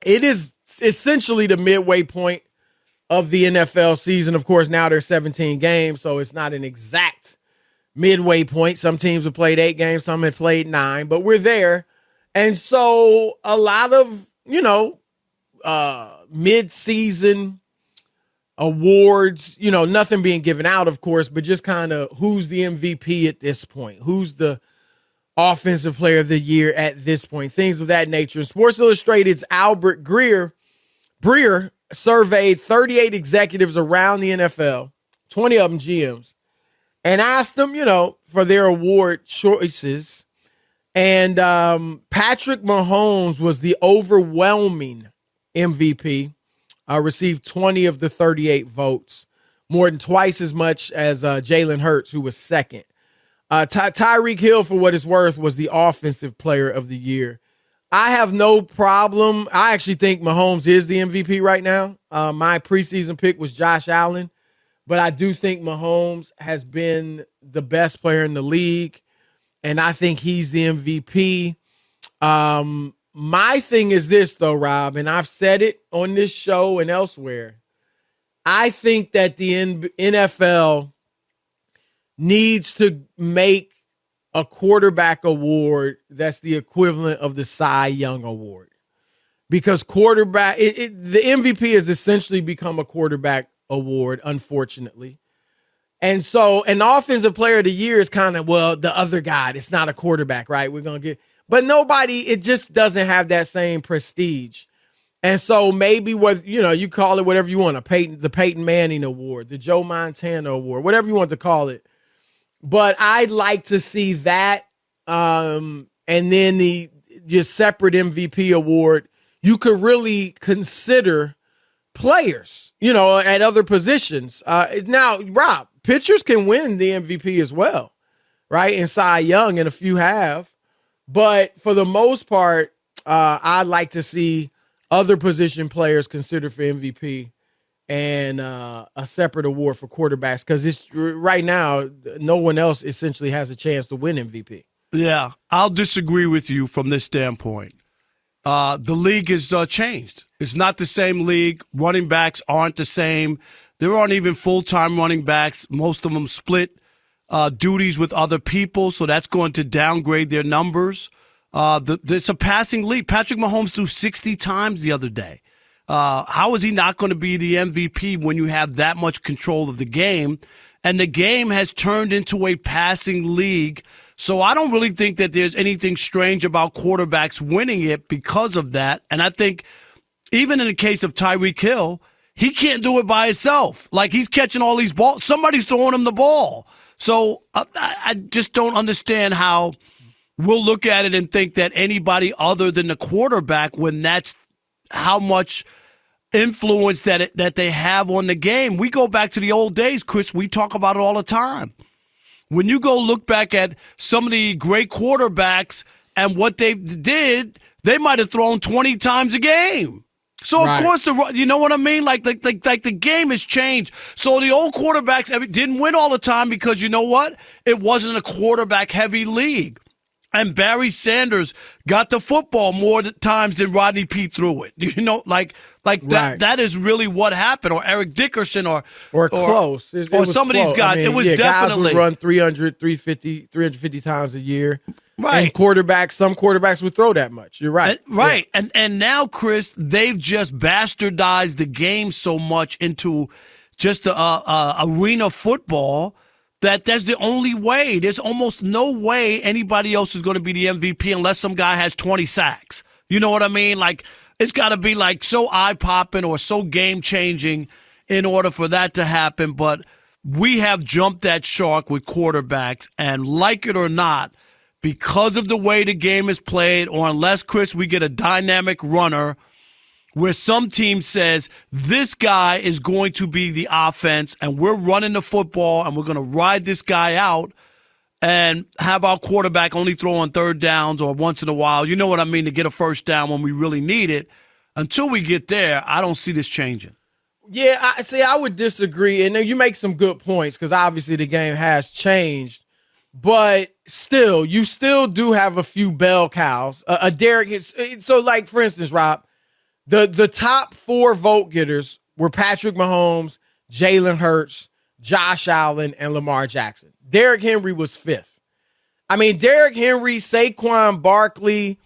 It is essentially the midway point of the NFL season. Of course, now there's 17 games, so it's not an exact midway point. Some teams have played 8 games, some have played 9, but we're there. And so a lot of, mid-season awards, nothing being given out, of course, but just kind of who's the MVP at this point? Who's the offensive player of the year at this point? Things of that nature. Sports Illustrated's Albert Breer surveyed 38 executives around the NFL, 20 of them GMs, and asked them, for their award choices. And Patrick Mahomes was the overwhelming MVP, received 20 of the 38 votes, more than twice as much as Jalen Hurts, who was second. Tyreek Hill, for what it's worth, was the offensive player of the year. I have no problem. I actually think Mahomes is the MVP right now. My preseason pick was Josh Allen, but I do think Mahomes has been the best player in the league, and I think he's the MVP. My thing is this, though, Rob, and I've said it on this show and elsewhere. I think that the NFL needs to make a quarterback award that's the equivalent of the Cy Young Award, because quarterback, the MVP has essentially become a quarterback award, unfortunately. And so an offensive player of the year is kind of, the other guy, it's not a quarterback, right? We're going to get, but it just doesn't have that same prestige. And so maybe you call it whatever you want, the Peyton Manning Award, the Joe Montana Award, whatever you want to call it. But I'd like to see that, and then the separate MVP award. You could really consider players, at other positions. Now, Rob, pitchers can win the MVP as well, right? And Cy Young, and a few have. But for the most part, I'd like to see other position players considered for MVP, and a separate award for quarterbacks, because it's right now no one else essentially has a chance to win MVP. Yeah, I'll disagree with you from this standpoint. The league has changed. It's not the same league. Running backs aren't the same. There aren't even full-time running backs. Most of them split duties with other people, so that's going to downgrade their numbers. It's a passing league. Patrick Mahomes threw 60 times the other day. How is he not going to be the MVP when you have that much control of the game? And the game has turned into a passing league. So I don't really think that there's anything strange about quarterbacks winning it because of that. And I think even in the case of Tyreek Hill, he can't do it by himself. Like, he's catching all these balls. Somebody's throwing him the ball. So I just don't understand how we'll look at it and think that anybody other than the quarterback, when that's how much influence that they have on the game. We go back to the old days, Chris. We talk about it all the time. When you go look back at some of the great quarterbacks and what they did, they might have thrown 20 times a game. So, of course, you know what I mean? Like the game has changed. So the old quarterbacks didn't win all the time because, you know what? It wasn't a quarterback-heavy league. And Barry Sanders got the football more times than Rodney Peete threw it. That is really what happened. Or Eric Dickerson or close. It or was some close. of these guys. It was definitely. Guys would run 300, 350 times a year. Right. And some quarterbacks would throw that much. You're right. Right. Yeah. And now, Chris, they've just bastardized the game so much into just arena football that's the only way. There's almost no way anybody else is going to be the MVP unless some guy has 20 sacks. You know what I mean? Like, it's got to be like so eye-popping or so game-changing in order for that to happen. But we have jumped that shark with quarterbacks, and like it or not, because of the way the game is played, or unless, Chris, we get a dynamic runner where some team says this guy is going to be the offense and we're running the football and we're going to ride this guy out and have our quarterback only throw on third downs or once in a while, you know what I mean, to get a first down when we really need it. Until we get there, I don't see this changing. Yeah, I would disagree. And you make some good points because obviously the game has changed. But still, you still do have a few bell cows. Derek, so like, for instance, Rob, The top 4 vote getters were Patrick Mahomes, Jalen Hurts, Josh Allen, and Lamar Jackson. Derrick Henry was 5th. I mean, Derrick Henry, Saquon Barkley,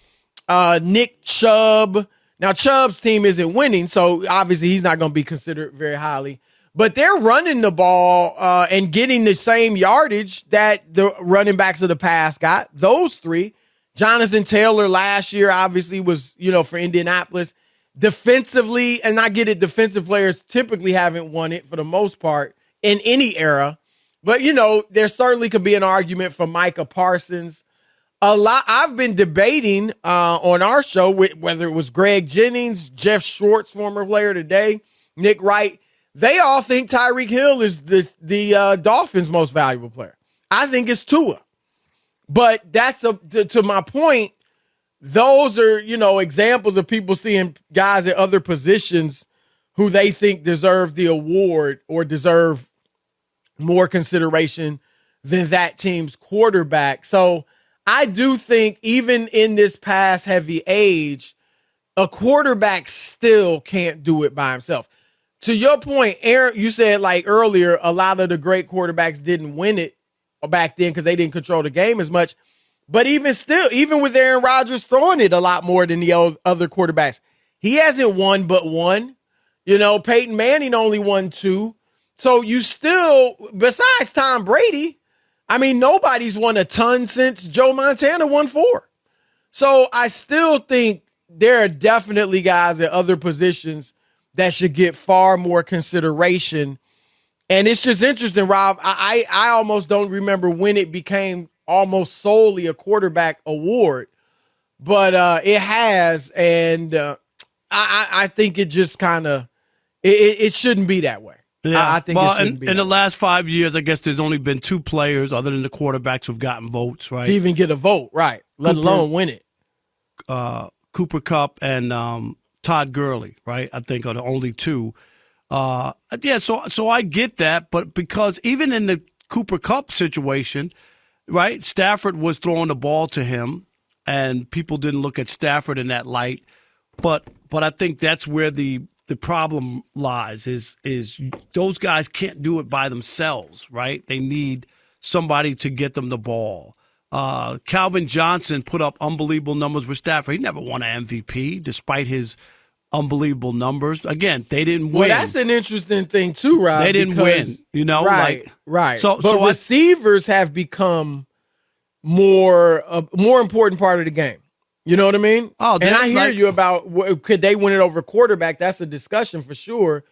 Nick Chubb. Now, Chubb's team isn't winning, so obviously he's not going to be considered very highly. But they're running the ball and getting the same yardage that the running backs of the past got. Those 3. Jonathan Taylor last year obviously was, for Indianapolis. Defensively, and I get it, defensive players typically haven't won it for the most part in any era. But, there certainly could be an argument for Micah Parsons. I've been debating on our show whether it was Greg Jennings, Jeff Schwartz, former player today, Nick Wright. They all think Tyreek Hill is the Dolphins' most valuable player. I think it's Tua. But that's to my point. Those are, examples of people seeing guys at other positions who they think deserve the award or deserve more consideration than that team's quarterback. So I do think even in this pass-heavy age, a quarterback still can't do it by himself. To your point, Aaron, you said earlier, a lot of the great quarterbacks didn't win it back then because they didn't control the game as much. But even with Aaron Rodgers throwing it a lot more than the other quarterbacks, he hasn't won but one. Peyton Manning only won 2. So you still, besides Tom Brady, I mean, nobody's won a ton since Joe Montana won 4. So I still think there are definitely guys at other positions that should get far more consideration. And it's just interesting, Rob. I almost don't remember when it became almost solely a quarterback award, but it has, and I think it just kind of it shouldn't be that way. Yeah. I think it shouldn't be. In the last 5 years, I guess there's only been 2 players other than the quarterbacks who've gotten votes, right? To even get a vote, right? Let alone win it. Cooper Kupp and Todd Gurley, right? I think are the only 2. So I get that, but because even in the Cooper Kupp situation, right, Stafford was throwing the ball to him, and people didn't look at Stafford in that light. But I think that's where the problem lies is those guys can't do it by themselves, right? They need somebody to get them the ball. Calvin Johnson put up unbelievable numbers with Stafford. He never won an MVP despite his unbelievable numbers. Again, they didn't win. Well, that's an interesting thing too, Rob. They didn't win, Right. So receivers have become a more important part of the game. You know what I mean? Oh, and I hear you about could they win it over quarterback? That's a discussion for sure.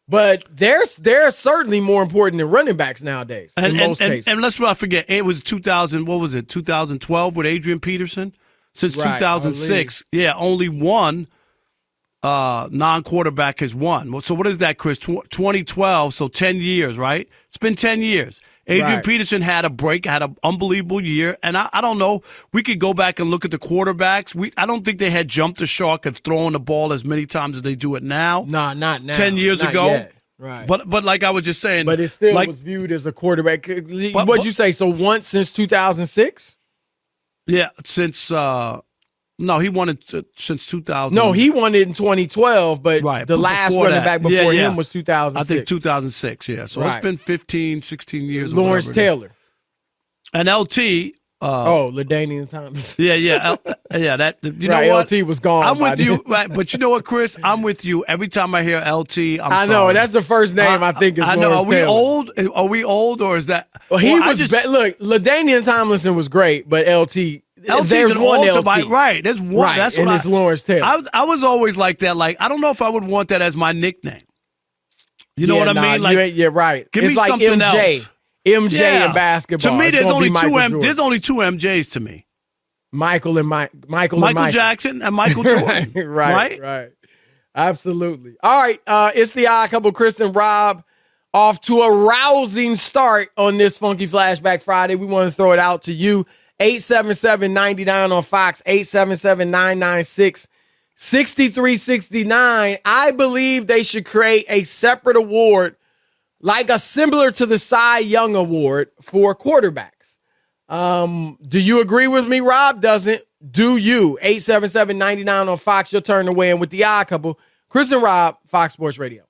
But they're certainly more important than running backs nowadays in most cases. And let's not forget, it was 2000. What was it? 2012 with Adrian Peterson. Since 2006, only one non-quarterback has won. So what is that, Chris? 2012, so 10 years, right? It's been 10 years. Adrian Peterson had an unbelievable year, and I don't know. We could go back and look at the quarterbacks. I don't think they had jumped the shark and thrown the ball as many times as they do it now. No, not now. 10 years not ago. Yet. Right. But like I was just saying. But it still was viewed as a quarterback. What'd you say? So once since 2006? Yeah, since no, he won it since 2000. No, he won it in 2012, but the last running back before him was 2006. I think 2006, yeah. So it's been 15, 16 years. Lawrence Taylor. And LT. LaDainian Thomas. Yeah. That you know what? LT was gone. I'm with you, right? But you know what, Chris? I'm with you. Every time I hear LT, I know that's the first name I think is. I know. Are we old? Are we old, or is that? Well, he was. Look, LaDainian Tomlinson was great, but LT. There's one LT. Right. There's one. Right. That's and it's Lawrence Taylor. I was always like that. Like, I don't know if I would want that as my nickname. You know what I mean? Like, right. Give it's me like something MJ. else. MJ in basketball. To me, there's only two Jordan. MJs to me. Michael Jackson and Michael Jordan. right. Absolutely. All right. It's the Odd Couple, Chris and Rob, off to a rousing start on this Funky Flashback Friday. We want to throw it out to you. 877-99 on Fox, 877-996-6369. I believe they should create a separate award, similar to the Cy Young Award for quarterbacks. Do you agree with me? Rob doesn't. Do you? 877-99 on Fox. Your turn to weigh in with the Odd Couple. Chris and Rob, Fox Sports Radio.